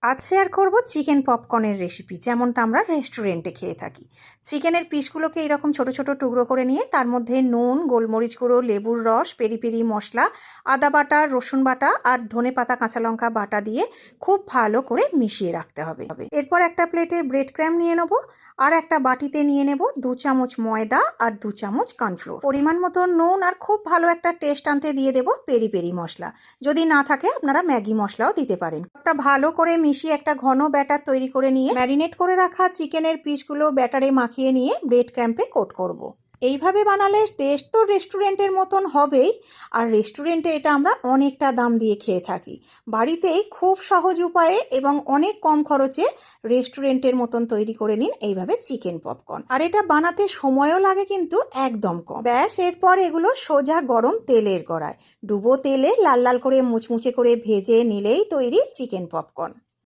আজ শেয়ার করব chicken পপকর্নের recipe, যেমনটা আমরা রেস্টুরেন্টে খেয়ে থাকি। চিকেনের পিসগুলোকে এরকম ছোট ছোট টুকরো করে নিয়ে তার মধ্যে নুন, গোলমরিচ গুঁড়ো, লেবুর রস, পেরি পেরি মশলা, আদা বাটা, রসুন বাটা আর ধনেপাতা, কাঁচা লঙ্কা বাটা দিয়ে খুব ভালো করে মিশিয়ে রাখতে হবে। এরপর একটা প্লেটে ব্রেড ক্র্যাম্ব নিয়ে নেবো আর একটা বাটিতে নিয়ে নেব 2 চামচ ময়দা আর 2 চামচ কর্নফ্লোর, পরিমাণ মতো নুন আর খুব ভালো একটা টেস্ট আনতে দিয়ে দেব পেরি পেরি মশলা। যদি না থাকে আপনারা ম্যাগি মশলাও দিতে পারেন। একটা ভালো করে মিশিয়ে একটা ঘন ব্যাটার তৈরি করে নিয়ে ম্যারিনেট করে রাখা চিকেনের পিসগুলো ব্যাটারে মাখিয়ে নিয়ে ব্রেড ক্র্যাম্পে কোট করব। এইভাবে বানালে টেস্ট তো রেস্টুরেন্টের মতন হবেই, আর রেস্টুরেন্টে এটা আমরা অনেকটা দাম দিয়ে খেয়ে থাকি। বাড়িতেই খুব সহজ উপায়ে এবং অনেক কম খরচে রেস্টুরেন্টের মতন তৈরি করে নিন এইভাবে চিকেন পপকর্ন। আর এটা বানাতে সময়ও লাগে কিন্তু একদম কম। ব্যাস, এরপর এগুলো সোজা গরম তেলের কড়ায় ডুবো তেলে লাল লাল করে মুচমুচে করে ভেজে নিলেই তৈরি চিকেন পপকর্ন।